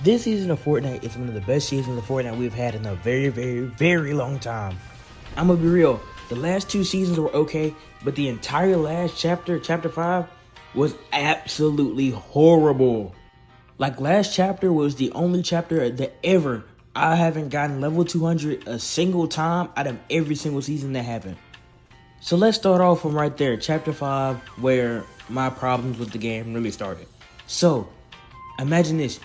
This season of Fortnite is one of the best seasons of Fortnite we've had in a very, very, very long time. I'm gonna be real. The last two seasons were okay, but the entire last chapter, chapter 5, was absolutely horrible. Like, last chapter was the only chapter that ever I haven't gotten level 200 a single time out of every single season that happened. So let's start off from right there, chapter 5, where my problems with the game really started. So, imagine this.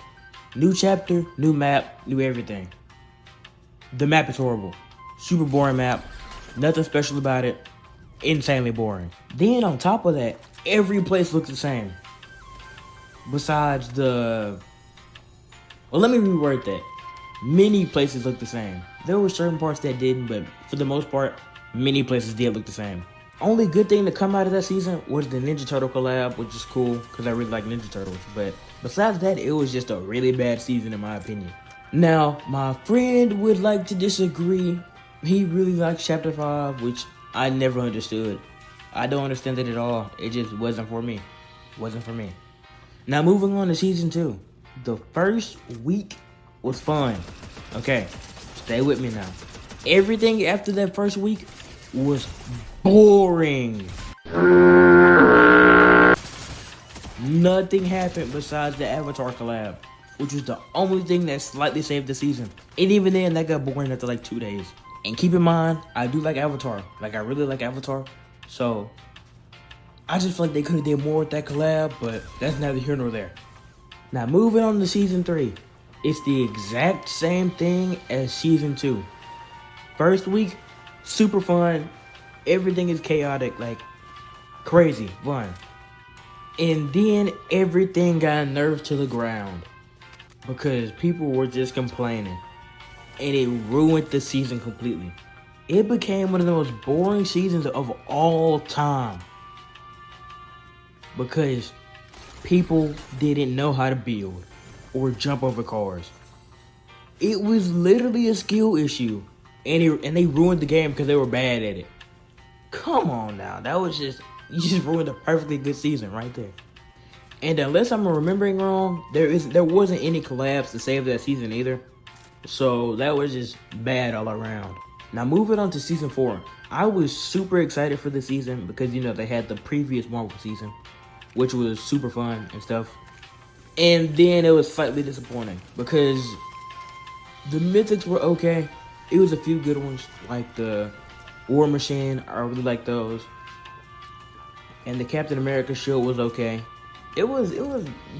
New chapter, new map, new everything. The map is horrible. Super boring map. Nothing special about it. Insanely boring. Then on top of that, every place looks the same. Besides the... Well, let me reword that. Many places look the same. There were certain parts that didn't, but for the most part, many places did look the same. Only good thing to come out of that season was the Ninja Turtle collab, which is cool, because I really like Ninja Turtles. But besides that, it was just a really bad season in my opinion. Now, my friend would like to disagree. He really likes Chapter 5, which I never understood. I don't understand it at all. It just wasn't for me. Wasn't for me. Now, moving on to Season 2. The first week was fun. Okay, stay with me now. Everything after that first week was boring. Nothing happened besides the Avatar collab, which was the only thing that slightly saved the season. And even then, that got boring after like 2 days. And keep in mind, I do like Avatar. Like, I really like Avatar. So, I just feel like they could have did more with that collab, but that's neither here nor there. Now, moving on to Season 3. It's the exact same thing as Season 2. First week, super fun. Everything is chaotic, like crazy fun. And then everything got nerfed to the ground because people were just complaining. And it ruined the season completely. It became one of the most boring seasons of all time because people didn't know how to build or jump over cars. It was literally a skill issue, and they ruined the game because they were bad at it. Come on now, you just ruined a perfectly good season right there. And unless I'm remembering wrong, there wasn't any collabs to save that season either. So that was just bad all around. Now moving on to Season 4. I was super excited for the season because, you know, they had the previous Marvel season, which was super fun and stuff. And then it was slightly disappointing because the mythics were okay. It was a few good ones, like the War Machine. I really like those. And the Captain America shield was okay. It was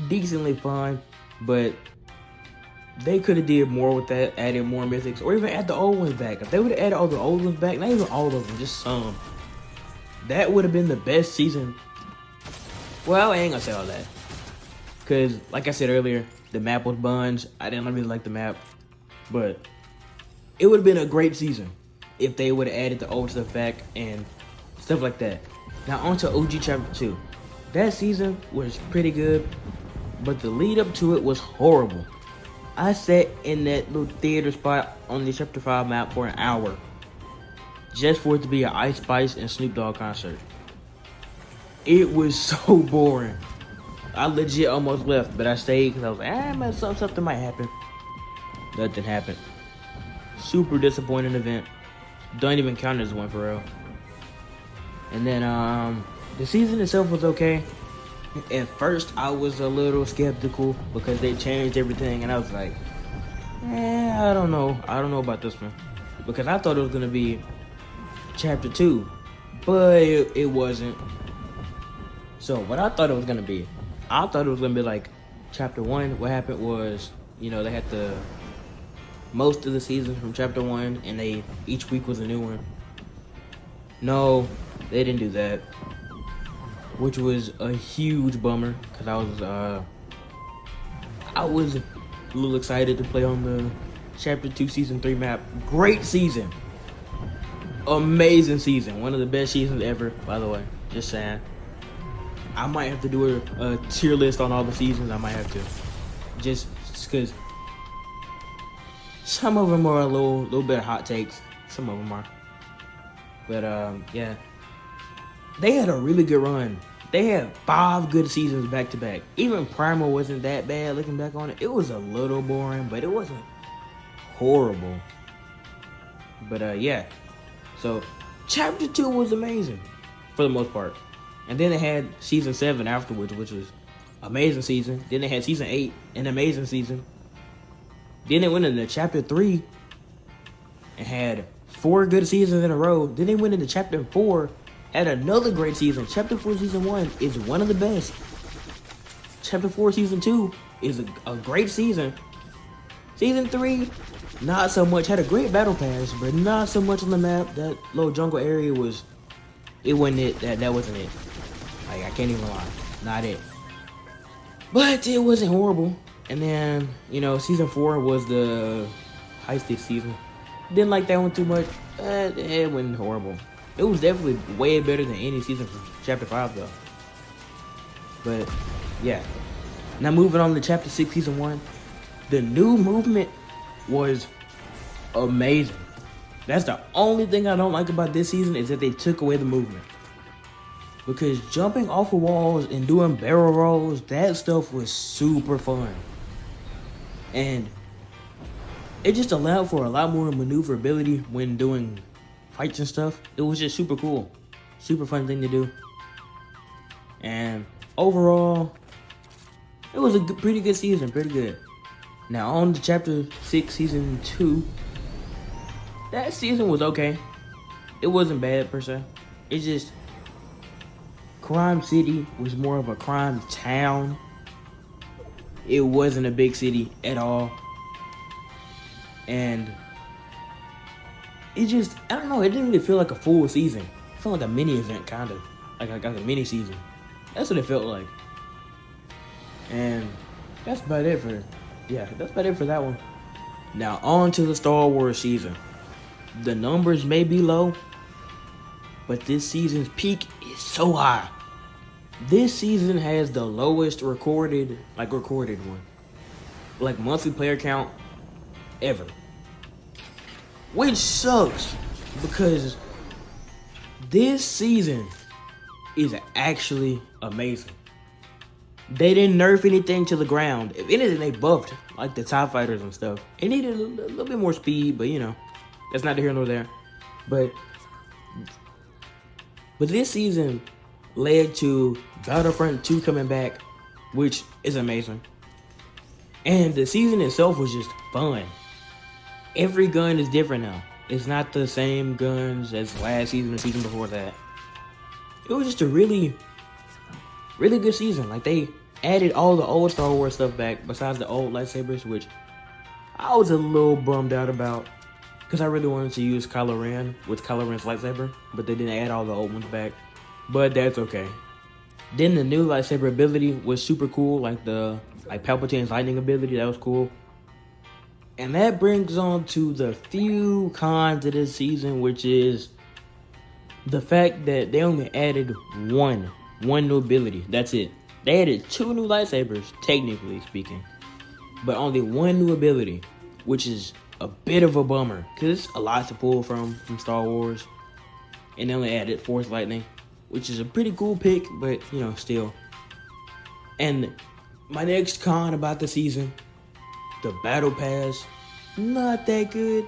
decently fun, but they could have did more with that, added more mythics, or even add the old ones back. If they would have added all the old ones back, not even all of them, just some, that would have been the best season. Well, I ain't gonna say all that, because like I said earlier, the map was buns. I didn't really like the map, but it would have been a great season if they would have added the old stuff back and stuff like that. Now on to OG Chapter 2. That season was pretty good, but the lead up to it was horrible. I sat in that little theater spot on the Chapter 5 map for an hour just for it to be an Ice Spice and Snoop Dogg concert. It was so boring. I legit almost left, but I stayed because I was like, man, something might happen. Nothing happened. Super disappointing event. Don't even count as one for real. And then the season itself was okay. At first I was a little skeptical because they changed everything, and I was like, I don't know about this one, because I thought it was gonna be Chapter 2, but it wasn't. So what I thought it was gonna be, like Chapter 1. What happened was, you know, they had most of the seasons from Chapter 1, and each week was a new one. No, they didn't do that, which was a huge bummer because I was a little excited to play on the Chapter 2 Season 3 map. Great season. Amazing season. One of the best seasons ever, by the way. Just saying. I might have to do a tier list on all the seasons. I might have to. Just because some of them are a little bit of hot takes. Some of them are. But, yeah. They had a really good run. They had 5 good seasons back to back. Even Primal wasn't that bad looking back on it. It was a little boring, but it wasn't horrible. But yeah. So chapter 2 was amazing for the most part. And then they had season 7 afterwards, which was amazing season. Then they had season 8, an amazing season. Then they went into chapter 3 and had 4 good seasons in a row. Then they went into chapter 4, had another great season. Chapter 4 season 1 is one of the best. Chapter 4 season 2 is a great season. Season 3, not so much. Had a great battle pass, but not so much on the map. That little jungle area was, it wasn't it. That wasn't it. Like, I can't even lie. Not it. But it wasn't horrible. And then, you know, season 4 was the heisty season. Didn't like that one too much. It wasn't horrible. It was definitely way better than any season from chapter 5 though. But yeah. Now moving on to chapter 6, season 1. The new movement was amazing. That's the only thing I don't like about this season, is that they took away the movement. Because jumping off of walls and doing barrel rolls, that stuff was super fun. And it just allowed for a lot more maneuverability when doing fights and stuff. It was just super cool. Super fun thing to do. And overall, it was a pretty good season, pretty good. Now on to chapter 6, season 2. That season was okay. It wasn't bad per se. It's just Crime City was more of a crime town. It wasn't a big city at all. And it just, I don't know, it didn't really feel like a full season. It felt like a mini event, kind of. Like a mini season. That's what it felt like. And that's about it for, that's about it for that one. Now on to the Star Wars season. The numbers may be low, but this season's peak is so high. This season has the lowest recorded one. Like monthly player count ever. Which sucks, because this season is actually amazing. They didn't nerf anything to the ground. If anything, they buffed like the TIE fighters and stuff. It needed a little bit more speed, but you know, that's neither here nor there. But this season led to Battlefront 2 coming back, which is amazing. And the season itself was just fun. Every gun is different now. It's not the same guns as last season or season before that. It was just a really, really good season. Like, they added all the old Star Wars stuff back besides the old lightsabers, which I was a little bummed out about, because I really wanted to use Kylo Ren with Kylo Ren's lightsaber, but they didn't add all the old ones back. But that's okay. Then the new lightsaber ability was super cool, like Palpatine's lightning ability. That was cool. And that brings on to the few cons of this season, which is the fact that they only added one new ability. That's it. They added 2 new lightsabers, technically speaking, but only 1 new ability, which is a bit of a bummer, because it's a lot to pull from Star Wars. And they only added Force Lightning, which is a pretty cool pick, but you know, still. And my next con about the season, the battle pass, not that good.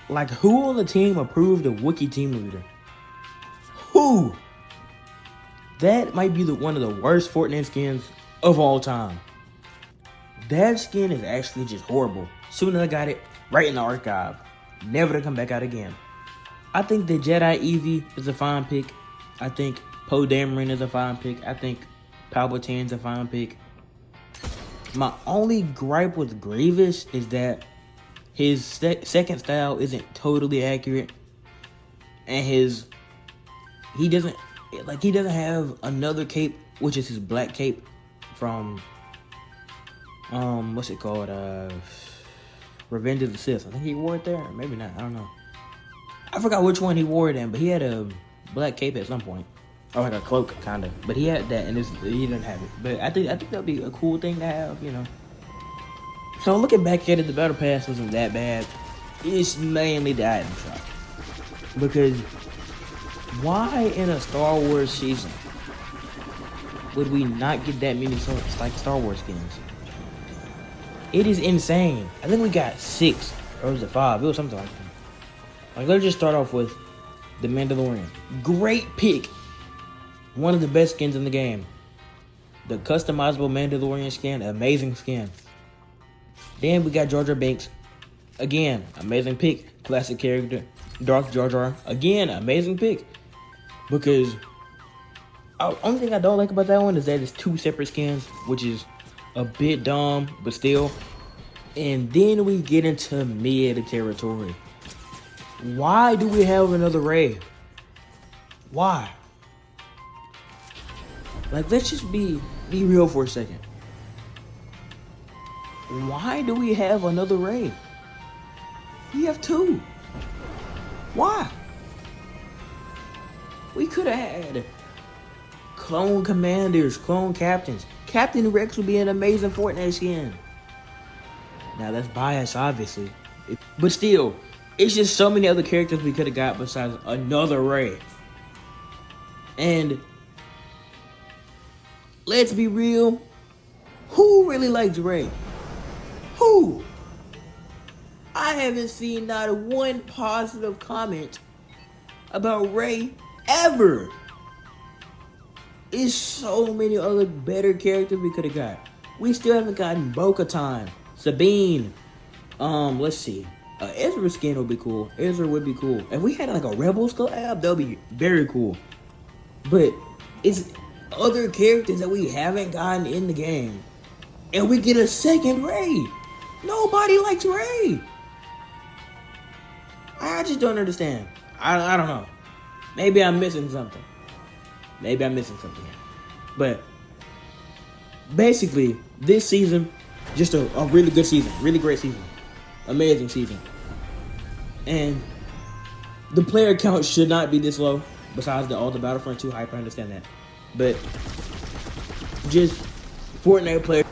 Like, who on the team approved a Wookiee team leader? Who? That might be one of the worst Fortnite skins of all time. That skin is actually just horrible. Soon as I got it, right in the archive. Never to come back out again. I think the Jedi Eevee is a fine pick. I think Poe Dameron is a fine pick. I think Palpatine's a fine pick. My only gripe with Grievous is that his second style isn't totally accurate, and he doesn't have another cape, which is his black cape from what's it called? Revenge of the Sith. I think he wore it there, or maybe not. I don't know. I forgot which one he wore it in, but he had a black cape at some point. Or like a cloak, kind of. But he had that, and he didn't have it. But I think that'd be a cool thing to have, you know. So looking back at it, the Battle Pass wasn't that bad. It's mainly the item shop. Because why in a Star Wars season would we not get that many like Star Wars skins? It is insane. I think we got 6, or was it 5? It was something like that. Like, let's just start off with the Mandalorian. Great pick. One of the best skins in the game. The customizable Mandalorian skin, amazing skin. Then we got Jar Jar Binks. Again, amazing pick. Classic character. Darth Jar Jar. Again, amazing pick. Because the only thing I don't like about that one is that it's 2 separate skins, which is a bit dumb, but still. And then we get into mid territory. Why do we have another Rey? Why? Like, let's just be real for a second. Why do we have another Rey? We have 2. Why? We could have had clone commanders, clone captains. Captain Rex would be an amazing Fortnite skin. Now that's bias, obviously. But still, it's just so many other characters we could have got besides another Rey. And let's be real, who really likes Rey? Who? I haven't seen not one positive comment about Rey ever. There's so many other better characters we could have got. We still haven't gotten Bo-Katan, Sabine. Let's see. Ezra skin would be cool. Ezra would be cool. If we had like a Rebel collab, that would be very cool. But it's other characters that we haven't gotten in the game. And we get a second Rey. Nobody likes Rey. I just don't understand. I don't know. Maybe I'm missing something. But basically, this season, just a really good season. Really great season. Amazing season. And the player count should not be this low. Besides all the Battlefront 2 hype, I understand that. But just Fortnite player.